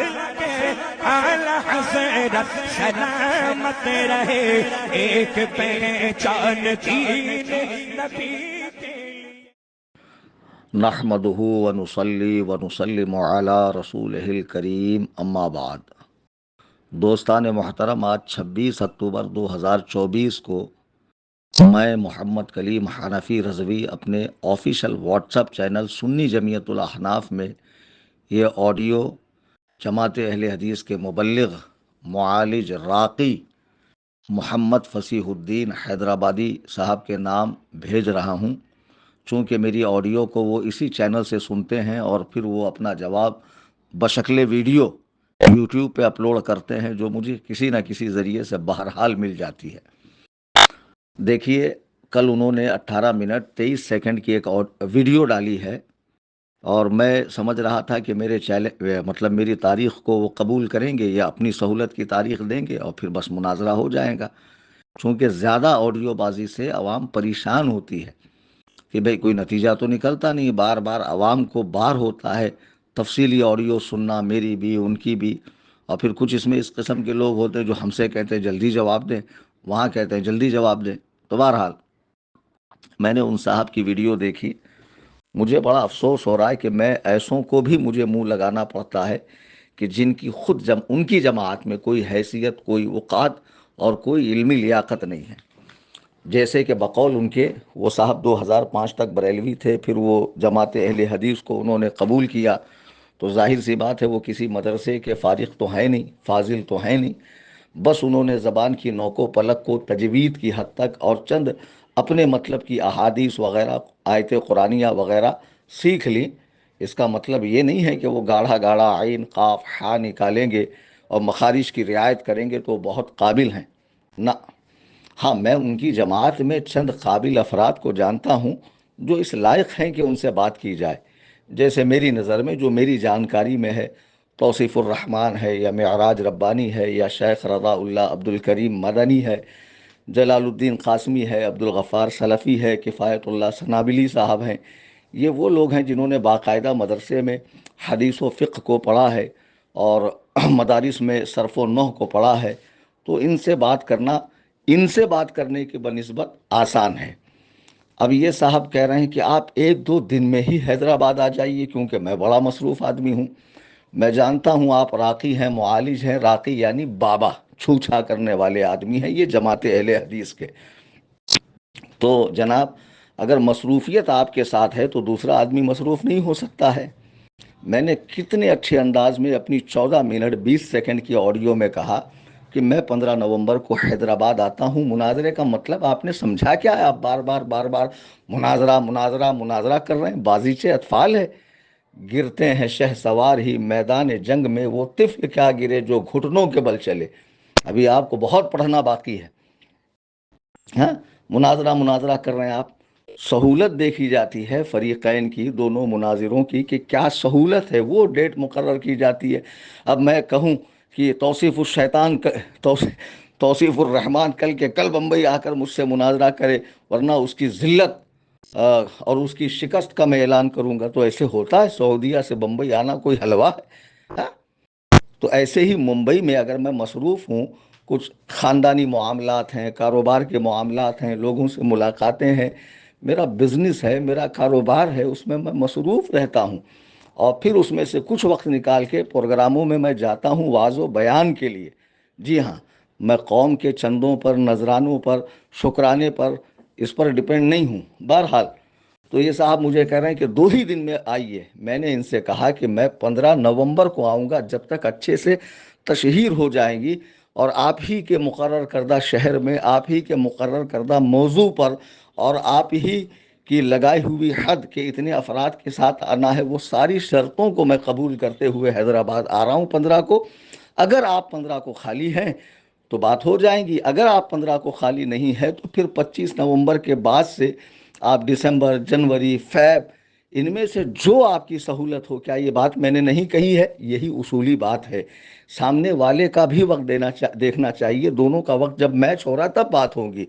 لگے اعلی حضرت سلامت رہے ایک پہچان دین نبی کے لیے۔ نحمده ونصلي ونسلم على رسوله الکریم اما بعد۔ دوستان محترم، آج 26 اکتوبر 2024 کو میں محمد کلیم حنفی رضوی اپنے آفیشیل واٹس ایپ چینل سنی جمعیت الاحناف میں یہ آڈیو جماعت اہل حدیث کے مبلغ معالج راقی محمد فصیح الدین حیدرآبادی صاحب کے نام بھیج رہا ہوں، چونکہ میری آڈیو کو وہ اسی چینل سے سنتے ہیں اور پھر وہ اپنا جواب بشکل ویڈیو یوٹیوب پہ اپلوڈ کرتے ہیں، جو مجھے کسی نہ کسی ذریعے سے بہرحال مل جاتی ہے۔ دیکھیے، کل انہوں نے 18 منٹ 23 سیکنڈ کی ایک ویڈیو ڈالی ہے، اور میں سمجھ رہا تھا کہ میری تاریخ کو وہ قبول کریں گے یا اپنی سہولت کی تاریخ دیں گے اور پھر بس مناظرہ ہو جائے گا، چونکہ زیادہ آڈیو بازی سے عوام پریشان ہوتی ہے کہ بھئی کوئی نتیجہ تو نکلتا نہیں، بار بار عوام کو بار ہوتا ہے تفصیلی آڈیو سننا، میری بھی ان کی بھی، اور پھر کچھ اس میں اس قسم کے لوگ ہوتے ہیں جو ہم سے کہتے ہیں جلدی جواب دیں، وہاں کہتے ہیں جلدی جواب دیں۔ تو بہرحال میں نے ان صاحب کی ویڈیو دیکھی، مجھے بڑا افسوس ہو رہا ہے کہ میں ایسوں کو بھی مجھے منہ لگانا پڑتا ہے کہ جن کی ان کی جماعت میں کوئی حیثیت، کوئی وقات اور کوئی علمی لیاقت نہیں ہے۔ جیسے کہ بقول ان کے، وہ صاحب 2005 تک بریلوی تھے، پھر وہ جماعت اہل حدیث کو انہوں نے قبول کیا، تو ظاہر سی بات ہے وہ کسی مدرسے کے فارغ تو ہیں نہیں، فاضل تو ہیں نہیں، بس انہوں نے زبان کی نوک و پلک کو تجوید کی حد تک اور چند اپنے مطلب کی احادیث وغیرہ، آیت قرآنیہ وغیرہ سیکھ لی۔ اس کا مطلب یہ نہیں ہے کہ وہ گاڑھا گاڑھا عین قاف ہا نکالیں گے اور مخارج کی رعایت کریں گے تو بہت قابل ہیں، نہ۔ ہاں، میں ان کی جماعت میں چند قابل افراد کو جانتا ہوں جو اس لائق ہیں کہ ان سے بات کی جائے، جیسے میری نظر میں، جو میری جانکاری میں ہے، توصیف الرحمن ہے، یا معراج ربانی ہے، یا شیخ رضا اللہ عبد الکریم مدنی ہے، جلال الدین قاسمی ہے، عبدالغفار سلفی ہے، کفایت اللہ سنابلی صاحب ہیں۔ یہ وہ لوگ ہیں جنہوں نے باقاعدہ مدرسے میں حدیث و فقہ کو پڑھا ہے اور مدارس میں صرف و نحو کو پڑھا ہے، تو ان سے بات کرنے کے بنسبت آسان ہے۔ اب یہ صاحب کہہ رہے ہیں کہ آپ 1-2 دن میں ہی حیدرآباد آ جائیے، کیونکہ میں بڑا مصروف آدمی ہوں۔ میں جانتا ہوں آپ راقی ہیں، معالج ہیں، راقی یعنی بابا، چھو-چھا کرنے والے آدمی ہیں یہ جماعت اہل حدیث کے۔ تو جناب، اگر مصروفیت آپ کے ساتھ ہے تو دوسرا آدمی مصروف نہیں ہو سکتا ہے۔ میں نے کتنے اچھے انداز میں اپنی 14 منٹ 20 سیکنڈ کی آڈیو میں کہا کہ میں 15 نومبر کو حیدرآباد آتا ہوں۔ مناظرے کا مطلب آپ نے سمجھا کیا ہے؟ آپ بار بار مناظرہ کر رہے ہیں، بازیچے اطفال ہے۔ گرتے ہیں شہ سوار ہی میدان جنگ میں، وہ طفل کیا گرے جو گھٹنوں کے بل چلے۔ ابھی آپ کو بہت پڑھنا باقی ہے۔ ہاں، مناظرہ کر رہے ہیں آپ۔ سہولت دیکھی جاتی ہے فریقین کی، دونوں مناظروں کی، کہ کیا سہولت ہے، وہ ڈیٹ مقرر کی جاتی ہے۔ اب میں کہوں کہ توصیف الرحمن کل کے کل بمبئی آ کر مجھ سے مناظرہ کرے، ورنہ اس کی ذلت اور اس کی شکست کا میں اعلان کروں گا، تو ایسے ہوتا ہے؟ سعودیہ سے بمبئی آنا کوئی حلوہ ہے؟ ہاں؟ تو ایسے ہی ممبئی میں اگر میں مصروف ہوں، کچھ خاندانی معاملات ہیں، کاروبار کے معاملات ہیں، لوگوں سے ملاقاتیں ہیں، میرا بزنس ہے، میرا کاروبار ہے، اس میں مصروف رہتا ہوں، اور پھر اس میں سے کچھ وقت نکال کے پروگراموں میں میں جاتا ہوں واعظ و بیان کے لیے۔ جی ہاں، میں قوم کے چندوں پر، نذرانوں پر، شکرانے پر، اس پر ڈیپینڈ نہیں ہوں۔ بہرحال تو یہ صاحب مجھے کہہ رہے ہیں کہ 2 ہی دن میں آئیے۔ میں نے ان سے کہا کہ میں 15 نومبر کو آؤں گا، جب تک اچھے سے تشہیر ہو جائیں گی اور آپ ہی کے مقرر کردہ شہر میں، آپ ہی کے مقرر کردہ موضوع پر، اور آپ ہی کی لگائی ہوئی حد کے اتنے افراد کے ساتھ آنا ہے، وہ ساری شرطوں کو میں قبول کرتے ہوئے حیدرآباد آ رہا ہوں 15 کو۔ اگر آپ 15 کو خالی ہیں تو بات ہو جائیں گی، اگر آپ 15 کو خالی نہیں ہے تو پھر 25 نومبر کے بعد سے آپ دسمبر، جنوری، فیب، ان میں سے جو آپ کی سہولت ہو۔ کیا یہ بات میں نے نہیں کہی ہے؟ یہی اصولی بات ہے۔ سامنے والے کا بھی وقت دیکھنا چاہیے، دونوں کا وقت جب میچ ہو رہا تب بات ہوگی۔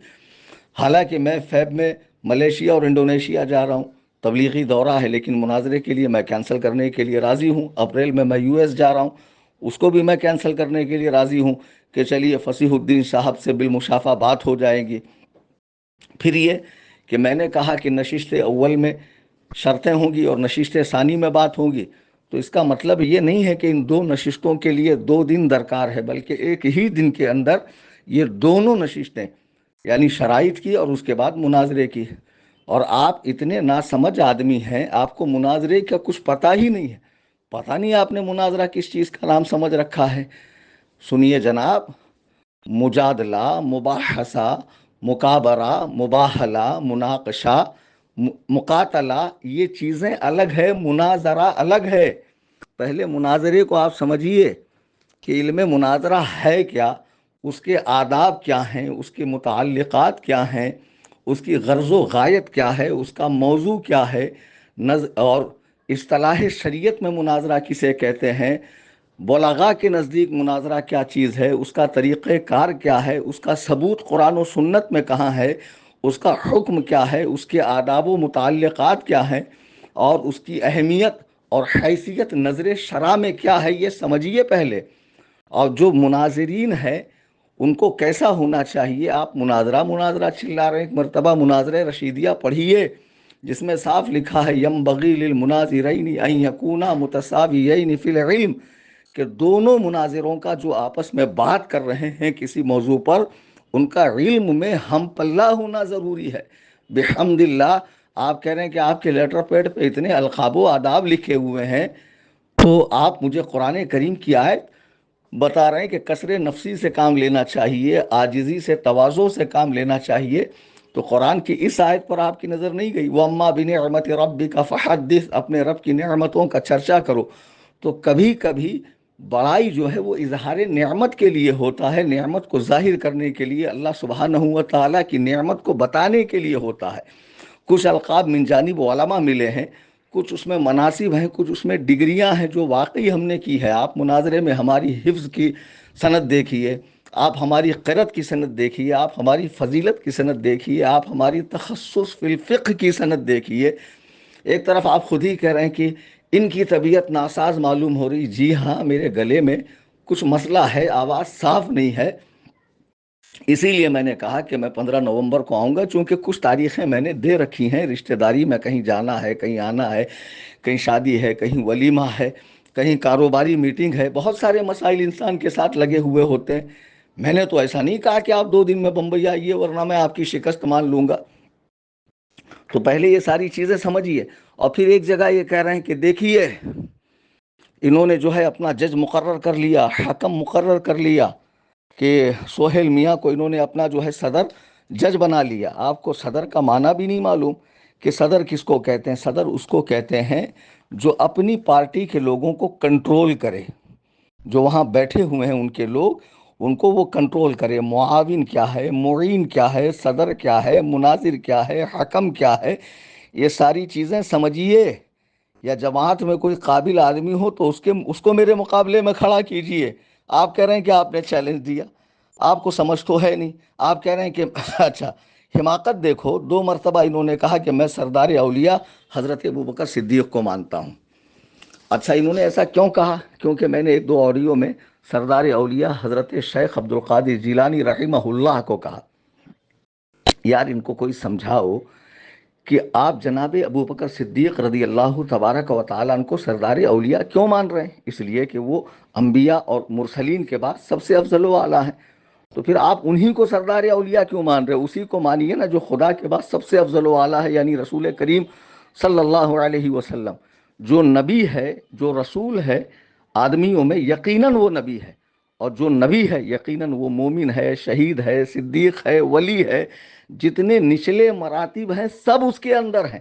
حالانکہ میں فیب میں ملیشیا اور انڈونیشیا جا رہا ہوں، تبلیغی دورہ ہے، لیکن مناظرے کے لیے میں کینسل کرنے کے لیے راضی ہوں۔ اپریل میں یو ایس جا رہا ہوں، اس کو بھی میں کینسل کرنے کے لیے راضی ہوں کہ چلیے فصیح الدین صاحب سے بالمشافہ بات ہو جائے گی۔ پھر یہ کہ میں نے کہا کہ نشست اول میں شرطیں ہوں گی اور نشست ثانی میں بات ہوگی، تو اس کا مطلب یہ نہیں ہے کہ ان دو نشستوں کے لیے 2 دن درکار ہے، بلکہ ایک ہی دن کے اندر یہ دونوں نشستیں، یعنی شرائط کی اور اس کے بعد مناظرے کی۔ اور آپ اتنے ناسمجھ آدمی ہیں، آپ کو مناظرے کا کچھ پتہ ہی نہیں ہے، پتہ نہیں آپ نے مناظرہ کس چیز کا نام سمجھ رکھا ہے۔ سنیے جناب، مجادلہ، مباحثہ، مکابرہ، مباہلہ، مناقشہ، مقاتلہ، یہ چیزیں الگ ہے، مناظرہ الگ ہے۔ پہلے مناظرے کو آپ سمجھیے کہ علم مناظرہ ہے کیا، اس کے آداب کیا ہیں، اس کے متعلقات کیا ہیں، اس کی غرض و غایت کیا ہے، اس کا موضوع کیا ہے، اور اصطلاح شریعت میں مناظرہ کسے کہتے ہیں، بلغاء کے نزدیک مناظرہ کیا چیز ہے، اس کا طریقہ کار کیا ہے، اس کا ثبوت قرآن و سنت میں کہاں ہے، اس کا حکم کیا ہے، اس کے آداب و متعلقات کیا ہیں، اور اس کی اہمیت اور حیثیت نظر شرع میں کیا ہے، یہ سمجھیے پہلے۔ اور جو مناظرین ہیں ان کو کیسا ہونا چاہیے، آپ مناظرہ چلا رہے ہیں۔ ایک مرتبہ مناظرہ رشیدیہ پڑھیے جس میں صاف لکھا ہے ینبغی للمناظرین ان یکونا متساویین فی العلم، کہ دونوں مناظروں کا جو آپس میں بات کر رہے ہیں کسی موضوع پر، ان کا علم میں ہم پلہ ہونا ضروری ہے۔ بحمد اللہ، آپ کہہ رہے ہیں کہ آپ کے لیٹر پیڈ پہ اتنے القاب و آداب لکھے ہوئے ہیں، تو آپ مجھے قرآن کریم کی آیت بتا رہے ہیں کہ کسر نفسی سے کام لینا چاہیے، عاجزی سے، تواضع سے کام لینا چاہیے، تو قرآن کی اس آیت پر آپ کی نظر نہیں گئی۔ وَأَمَّا بِنِعْمَةِ رَبِّكَ فَحَدِّثْ، اپنے رب کی نعمتوں کا چرچا کرو۔ تو کبھی کبھی بڑائی جو ہے وہ اظہار نعمت کے لیے ہوتا ہے، نعمت کو ظاہر کرنے کے لیے، اللہ سبحانہ و تعالیٰ کی نعمت کو بتانے کے لیے ہوتا ہے۔ کچھ القاب من جانب علماء ملے ہیں، کچھ اس میں مناصب ہیں، کچھ اس میں ڈگریاں ہیں جو واقعی ہم نے کی ہے۔ آپ مناظرے میں ہماری حفظ کی سند دیکھیے، آپ ہماری قرأت کی سند دیکھیے، آپ ہماری فضیلت کی سند دیکھیے، آپ ہماری تخصص فی الفقہ کی سند دیکھیے۔ ایک طرف آپ خود ہی کہہ رہے ہیں کہ ان کی طبیعت ناساز معلوم ہو رہی۔ جی ہاں، میرے گلے میں کچھ مسئلہ ہے، آواز صاف نہیں ہے، اسی لیے میں نے کہا کہ میں 15 نومبر کو آؤں گا، چونکہ کچھ تاریخیں میں نے دے رکھی ہیں، رشتہ داری میں کہیں جانا ہے، کہیں آنا ہے، کہیں شادی ہے، کہیں ولیمہ ہے، کہیں کاروباری میٹنگ ہے، بہت سارے مسائل انسان کے ساتھ لگے ہوئے ہوتے ہیں۔ میں نے تو ایسا نہیں کہا کہ آپ 2 دن میں بمبئی آئیے ورنہ میں آپ کی شکست مان لوں گا۔ تو پہلے یہ ساری چیزیں سمجھیے، اور پھر ایک جگہ یہ کہہ رہے ہیں کہ دیکھیے انہوں نے جو ہے اپنا جج مقرر کر لیا، حکم مقرر کر لیا، کہ سہیل میاں کو انہوں نے اپنا جو ہے صدر جج بنا لیا۔ آپ کو صدر کا معنی بھی نہیں معلوم کہ صدر کس کو کہتے ہیں۔ صدر اس کو کہتے ہیں جو اپنی پارٹی کے لوگوں کو کنٹرول کرے، جو وہاں بیٹھے ہوئے ہیں ان کے لوگ، ان کو وہ کنٹرول کرے۔ معاون کیا ہے، معین کیا ہے، صدر کیا ہے، مناظر کیا ہے، حکم کیا ہے، یہ ساری چیزیں سمجھیے۔ یا جماعت میں کوئی قابل آدمی ہو تو اس کو میرے مقابلے میں کھڑا کیجئے۔ آپ کہہ رہے ہیں کہ آپ نے چیلنج دیا، آپ کو سمجھ تو ہے نہیں۔ آپ کہہ رہے ہیں کہ اچھا، حماقت دیکھو، 2 مرتبہ انہوں نے کہا کہ میں سردار اولیاء حضرت ابوبکر صدیق کو مانتا ہوں۔ اچھا، انہوں نے ایسا کیوں کہا؟ کیونکہ میں نے 1-2 آڈیو میں سردار اولیاء حضرت شیخ عبدالقادر جیلانی رحمہ اللہ کو کہا۔ یار ان کو کوئی سمجھاؤ کہ آپ جناب ابوبکر صدیق رضی اللہ تبارک و تعالیٰ عنہ کو سردار اولیاء کیوں مان رہے ہیں؟ اس لیے کہ وہ انبیاء اور مرسلین کے بعد سب سے افضل و اعلیٰ ہیں۔ تو پھر آپ انہی کو سردار اولیاء کیوں مان رہے ہیں؟ اسی کو مانیے نا جو خدا کے بعد سب سے افضل و اعلیٰ ہے، یعنی رسول کریم صلی اللہ علیہ وسلم۔ جو نبی ہے، جو رسول ہے آدمیوں میں، یقیناً وہ نبی ہے، اور جو نبی ہے یقیناً وہ مومن ہے، شہید ہے، صدیق ہے، ولی ہے، جتنے نچلے مراتب ہیں سب اس کے اندر ہیں۔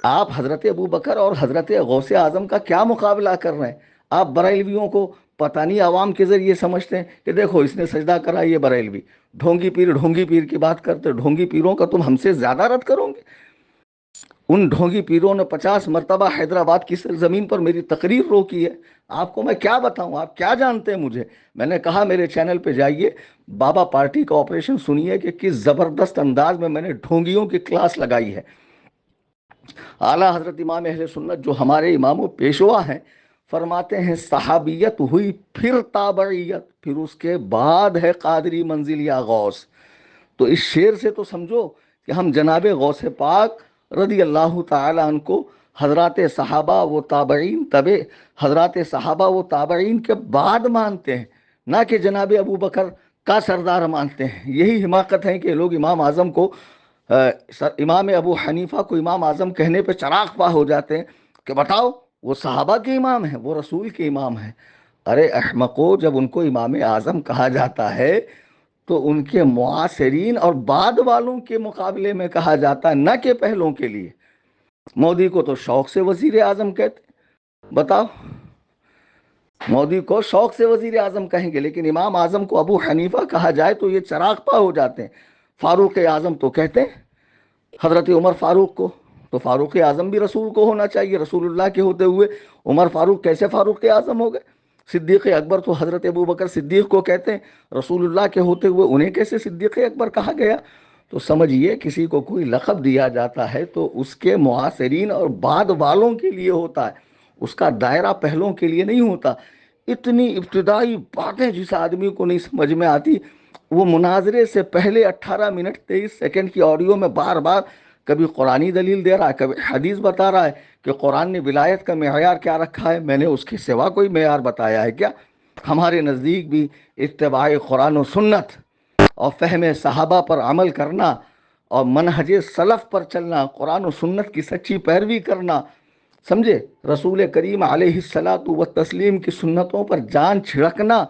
آپ حضرت ابوبکر اور حضرت غوث اعظم کا کیا مقابلہ کر رہے ہیں؟ آپ بریلویوں کو پتہ نہیں عوام کے ذریعے سمجھتے ہیں کہ دیکھو اس نے سجدہ کرا، یہ بریلوی ڈھونگی پیر کی بات کرتے، ڈھونگی پیروں کا تم ہم سے زیادہ رد کرو گے؟ ان ڈھونگی پیروں نے 50 مرتبہ حیدرآباد کی زمین پر میری تقریر روکی ہے۔ آپ کو میں کیا بتاؤں؟ آپ کیا جانتے ہیں مجھے؟ میں نے کہا میرے چینل پہ جائیے، بابا پارٹی کا آپریشن سنیے کہ کس زبردست انداز میں نے ڈھونگیوں کی کلاس لگائی ہے۔ اعلیٰ حضرت امام اہل سنت جو ہمارے امام و پیشوا ہیں، فرماتے ہیں صحابیت ہوئی پھر تابعیت، پھر اس کے بعد ہے قادری منزل یا غوث۔ تو اس شعر سے تو سمجھو کہ ہم جناب غوث پاک رضی اللہ تعالی عنہ کو حضرات صحابہ و تابعین حضرات صحابہ و تابعین کے بعد مانتے ہیں، نہ کہ جناب ابو بکر کا سردار مانتے ہیں۔ یہی حماقت ہے کہ لوگ امام اعظم کو امام ابو حنیفہ کو امام اعظم کہنے پہ چراغ پا ہو جاتے ہیں کہ بتاؤ وہ صحابہ کے امام ہیں، وہ رسول کے امام ہیں۔ ارے احمقو، جب ان کو امام اعظم کہا جاتا ہے تو ان کے معاصرین اور بعد والوں کے مقابلے میں کہا جاتا ہے، نہ کہ پہلوں کے لیے۔ مودی کو تو شوق سے وزیر اعظم کہتے، بتاؤ، مودی کو شوق سے وزیر اعظم کہیں گے، لیکن امام اعظم کو ابو حنیفہ کہا جائے تو یہ چراغ پا ہو جاتے ہیں۔ فاروق اعظم تو کہتے ہیں حضرت عمر فاروق کو، تو فاروق اعظم بھی رسول کو ہونا چاہیے، رسول اللہ کے ہوتے ہوئے عمر فاروق کیسے فاروق اعظم ہو گئے؟ صدیق اکبر تو حضرت ابو بکر صدیق کو کہتے ہیں، رسول اللہ کے ہوتے ہوئے انہیں کیسے صدیق اکبر کہا گیا؟ تو سمجھیے کسی کو کوئی لقب دیا جاتا ہے تو اس کے معاصرین اور بعد والوں کے لیے ہوتا ہے، اس کا دائرہ پہلوں کے لیے نہیں ہوتا۔ اتنی ابتدائی باتیں جس آدمی کو نہیں سمجھ میں آتی، وہ مناظرے سے پہلے 18 منٹ 23 سیکنڈ کی آڈیو میں بار بار کبھی قرآنی دلیل دے رہا ہے، کبھی حدیث بتا رہا ہے کہ قرآن نے ولایت کا معیار کیا رکھا ہے، میں نے اس کے سوا کوئی معیار بتایا ہے کیا؟ ہمارے نزدیک بھی اتباع قرآن و سنت اور فہم صحابہ پر عمل کرنا اور منہج سلف پر چلنا، قرآن و سنت کی سچی پیروی کرنا، سمجھے، رسول کریم علیہ الصلاۃ والتسلیم کی سنتوں پر جان چھڑکنا،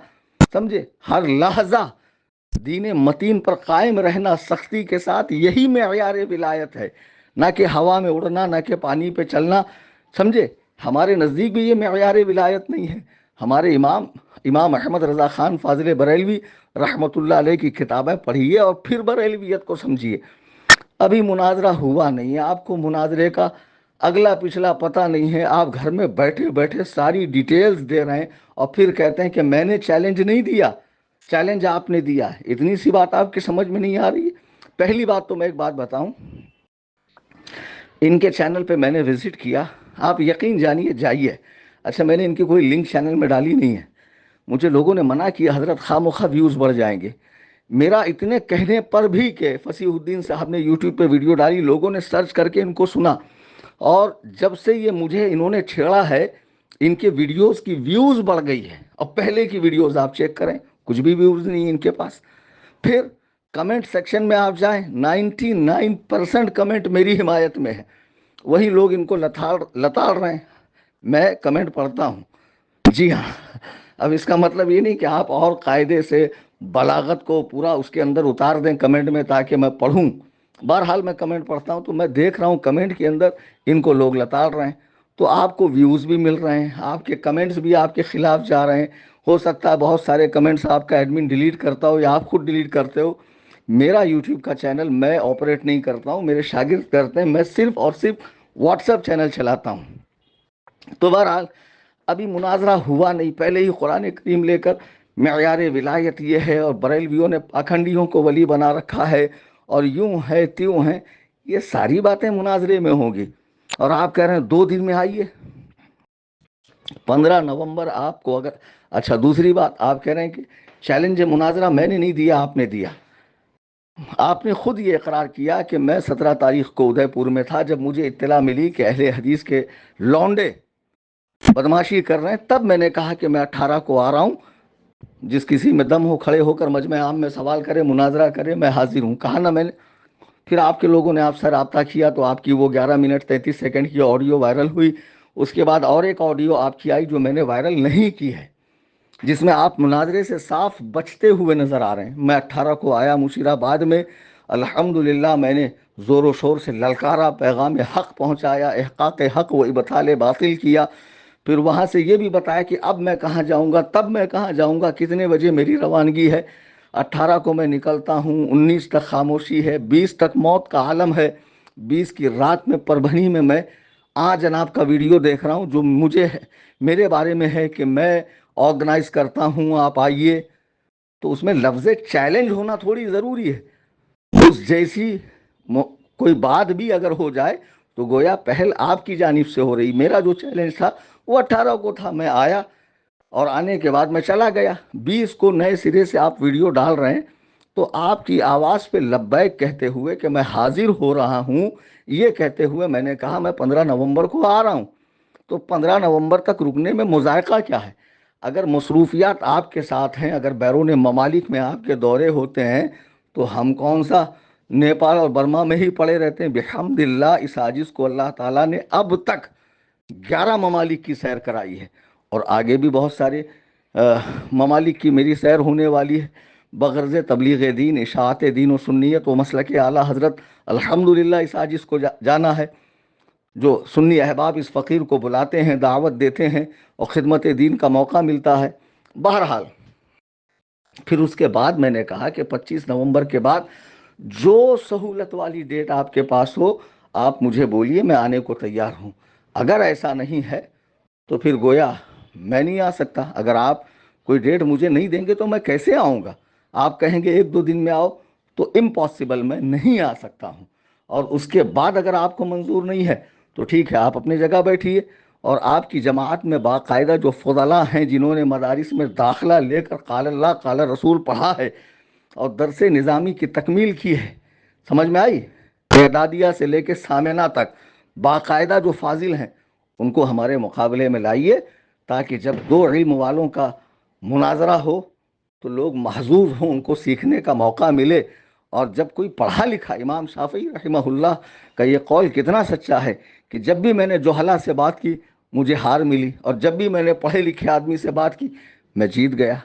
سمجھے، ہر لحظہ دین متین پر قائم رہنا سختی کے ساتھ، یہی معیار ولایت ہے، نہ کہ ہوا میں اڑنا، نہ کہ پانی پہ چلنا، سمجھے۔ ہمارے نزدیک بھی یہ معیار ولایت نہیں ہے۔ ہمارے امام احمد رضا خان فاضل بریلوی رحمۃ اللہ علیہ کی کتابیں پڑھیے اور پھر بریلویت کو سمجھیے۔ ابھی مناظرہ ہوا نہیں ہے، آپ کو مناظرے کا اگلا پچھلا پتہ نہیں ہے، آپ گھر میں بیٹھے بیٹھے ساری ڈیٹیلز دے رہے ہیں اور پھر کہتے ہیں کہ میں نے چیلنج نہیں دیا، چیلنج آپ نے دیا ہے۔ اتنی سی بات آپ کی سمجھ میں نہیں آ رہی ہے؟ پہلی بات تو میں ایک بات بتاؤں، ان کے چینل پہ میں نے وزٹ کیا، آپ یقین جانیے، جائیے۔ اچھا، میں نے ان کی کوئی لنک چینل میں ڈالی نہیں ہے، مجھے لوگوں نے منع کیا حضرت خواہ ویوز بڑھ جائیں گے۔ میرا اتنے کہنے پر بھی کہ فصیح الدین صاحب نے یوٹیوب پہ ویڈیو ڈالی، لوگوں نے سرچ کر کے ان کو سنا، اور جب سے یہ مجھے انہوں نے چھیڑا ہے، ان کے ویڈیوز کی ویوز بڑھ گئی ہے۔ اور پہلے کی ویڈیوز آپ چیک کریں، کچھ بھی ویوز نہیں ان کے پاس۔ پھر کمنٹ سیکشن میں آپ جائیں، 99% کمنٹ میری حمایت میں ہے، وہی لوگ ان کو لتاڑ رہے ہیں۔ میں کمنٹ پڑھتا ہوں، جی ہاں۔ اب اس کا مطلب یہ نہیں کہ آپ اور قاعدے سے بلاغت کو پورا اس کے اندر اتار دیں کمنٹ میں تاکہ میں پڑھوں۔ بہرحال میں کمنٹ پڑھتا ہوں تو میں دیکھ رہا ہوں کمنٹ کے اندر ان کو لوگ لتاڑ رہے ہیں، تو آپ کو ویوز بھی مل رہے ہیں، آپ کے کمنٹس بھی آپ کے خلاف جا رہے ہیں۔ ہو سکتا ہے بہت سارے کمنٹس آپ کا ایڈمن ڈیلیٹ کرتا ہو یا آپ خود ڈیلیٹ کرتے ہو۔ میرا یوٹیوب کا چینل میں آپریٹ نہیں کرتا ہوں، میرے شاگرد کرتے ہیں، میں صرف اور صرف واٹس ایپ چینل چلاتا ہوں۔ تو بہرحال ابھی مناظرہ ہوا نہیں، پہلے ہی قرآن کریم لے کر معیار ولایت یہ ہے، اور بریلویوں نے پاکھنڈیوں کو ولی بنا رکھا ہے، اور یوں ہے تیوں ہے، یہ ساری باتیں مناظرے میں ہوں گی۔ اور آپ کہہ رہے ہیں 2 دن میں آئیے، 15 نومبر آپ کو اگر، اچھا دوسری بات، آپ کہہ رہے ہیں کہ چیلنج مناظرہ میں نے نہیں دیا، آپ نے دیا۔ آپ نے خود یہ اقرار کیا کہ میں 17 تاریخ کو ادے پور میں تھا، جب مجھے اطلاع ملی کہ اہل حدیث کے لونڈے بدماشی کر رہے ہیں، تب میں نے کہا کہ میں 18 کو آ رہا ہوں، جس کسی میں دم ہو کھڑے ہو کر مجمع عام میں سوال کرے، مناظرہ کرے، میں حاضر ہوں، کہا نا میں نے۔ پھر آپ کے لوگوں نے آپ سے رابطہ کیا تو آپ کی وہ 11 منٹ 33 سیکنڈ کی آڈیو وائرل ہوئی۔ اس کے بعد اور ایک آڈیو آپ کی آئی جو میں نے وائرل نہیں کی ہے، جس میں آپ مناظرے سے صاف بچتے ہوئے نظر آ رہے ہیں۔ میں 18 کو آیا مشیر آباد میں، الحمدللہ میں نے زور و شور سے للکارا، پیغام حق پہنچایا، احقاق حق و ابطال باطل کیا، پھر وہاں سے یہ بھی بتایا کہ اب میں کہاں جاؤں گا، تب میں کہاں جاؤں گا، کتنے بجے میری روانگی ہے۔ 18 کو میں نکلتا ہوں، 19 تک خاموشی ہے، 20 تک موت کا عالم ہے، 20 کی رات میں پربھنی میں جناب کا ویڈیو دیکھ رہا ہوں، جو میرے بارے میں ہے کہ میں آرگنائز کرتا ہوں، آپ آئیے۔ تو اس میں لفظ چیلنج ہونا تھوڑی ضروری ہے، اس جیسی کوئی بات بھی اگر ہو جائے تو گویا پہل آپ کی جانب سے ہو رہی۔ میرا جو چیلنج تھا وہ 18 کو تھا، میں آیا اور آنے کے بعد میں چلا گیا۔ 20 کو نئے سرے سے آپ ویڈیو ڈال رہے ہیں، تو آپ کی آواز پہ لبیک کہتے ہوئے کہ میں حاضر ہو رہا ہوں، یہ کہتے ہوئے میں نے کہا میں 15 نومبر کو آ رہا ہوں۔ تو 15 نومبر تک رکنے میں مذائقہ کیا ہے؟ اگر مصروفیات آپ کے ساتھ ہیں، اگر بیرون ممالک میں آپ کے دورے ہوتے ہیں، تو ہم کون سا نیپال اور برما میں ہی پڑے رہتے ہیں؟ بحمد اللہ اس عاجز کو اللہ تعالیٰ نے اب تک 11 ممالک کی سیر کرائی ہے، اور آگے بھی بہت سارے ممالک کی میری سیر ہونے والی ہے بغرض تبلیغ دین، اشاعت دین و سنیت و مسلک اعلیٰ حضرت۔ الحمدللہ اس عاجز کو جانا ہے، جو سنی احباب اس فقیر کو بلاتے ہیں، دعوت دیتے ہیں اور خدمت دین کا موقع ملتا ہے۔ بہرحال پھر اس کے بعد میں نے کہا کہ 25 نومبر کے بعد جو سہولت والی ڈیٹ آپ کے پاس ہو آپ مجھے بولیے، میں آنے کو تیار ہوں۔ اگر ایسا نہیں ہے تو پھر گویا میں نہیں آ سکتا۔ اگر آپ کوئی ڈیٹ مجھے نہیں دیں گے تو میں کیسے آؤں گا؟ آپ کہیں گے 1-2 دن میں آؤ تو امپاسبل، میں نہیں آ سکتا ہوں۔ اور اس کے بعد اگر آپ کو منظور نہیں ہے تو ٹھیک ہے، آپ اپنی جگہ بیٹھیے، اور آپ کی جماعت میں باقاعدہ جو فضلاء ہیں جنہوں نے مدارس میں داخلہ لے کر قال اللہ قال رسول پڑھا ہے اور درس نظامی کی تکمیل کی ہے، سمجھ میں آئی؟ اعدادیہ سے لے کے سامنہ تک باقاعدہ جو فاضل ہیں ان کو ہمارے مقابلے میں لائیے، تاکہ جب دو علم والوں کا مناظرہ ہو تو لوگ محظوظ ہوں، ان کو سیکھنے کا موقع ملے۔ اور جب کوئی پڑھا لکھا، امام شافعی رحمہ اللہ کا یہ قول کتنا سچا ہے کہ جب بھی میں نے جوہلا سے بات کی مجھے ہار ملی، اور جب بھی میں نے پڑھے لکھے آدمی سے بات کی میں جیت گیا۔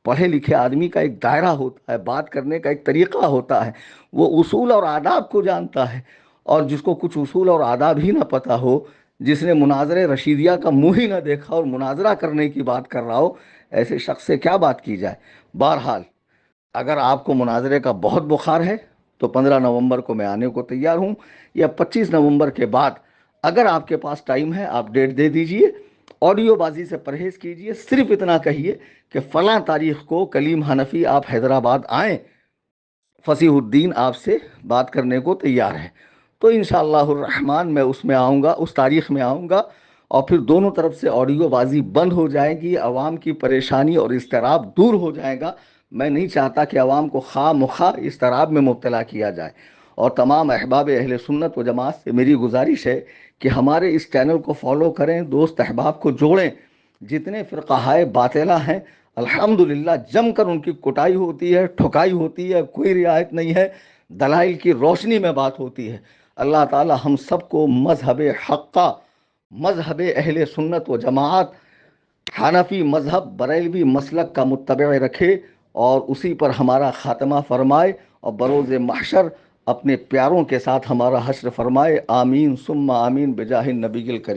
پڑھے لکھے آدمی کا ایک دائرہ ہوتا ہے، بات کرنے کا ایک طریقہ ہوتا ہے، وہ اصول اور آداب کو جانتا ہے۔ اور جس کو کچھ اصول اور آداب ہی نہ پتہ ہو، جس نے مناظرے رشیدیہ کا منہ ہی نہ دیکھا اور مناظرہ کرنے کی بات کر رہا ہو، ایسے شخص سے کیا بات کی جائے؟ بہرحال اگر آپ کو مناظرے کا بہت بخار ہے تو 15 نومبر کو میں آنے کو تیار ہوں، یا 25 نومبر کے بعد اگر آپ کے پاس ٹائم ہے آپ ڈیٹ دے دیجئے۔ آڈیو بازی سے پرہیز کیجئے، صرف اتنا کہیے کہ فلاں تاریخ کو کلیم حنفی آپ حیدرآباد آئیں، فصیح الدین آپ سے بات کرنے کو تیار ہے۔ تو انشاءاللہ الرحمن میں اس میں آؤں گا، اس تاریخ میں آؤں گا، اور پھر دونوں طرف سے آڈیو بازی بند ہو جائے گی، عوام کی پریشانی اور اضطراب دور ہو جائے گا۔ میں نہیں چاہتا کہ عوام کو خواہ مخواہ اضطراب میں مبتلا کیا جائے۔ اور تمام احباب اہل سنت و جماعت سے میری گزارش ہے کہ ہمارے اس چینل کو فالو کریں، دوست احباب کو جوڑیں۔ جتنے فرقہائے باطلہ ہیں الحمدللہ جم کر ان کی کٹائی ہوتی ہے، ٹھکائی ہوتی ہے، کوئی رعایت نہیں ہے، دلائل کی روشنی میں بات ہوتی ہے۔ اللہ تعالی ہم سب کو مذہب حقہ، مذہب اہل سنت و جماعت، حنفی مذہب، بریلوی مسلک کا متبع رکھے اور اسی پر ہمارا خاتمہ فرمائے، اور بروز محشر اپنے پیاروں کے ساتھ ہمارا حشر فرمائے۔ آمین ثم آمین بجاہ النبی الکریم۔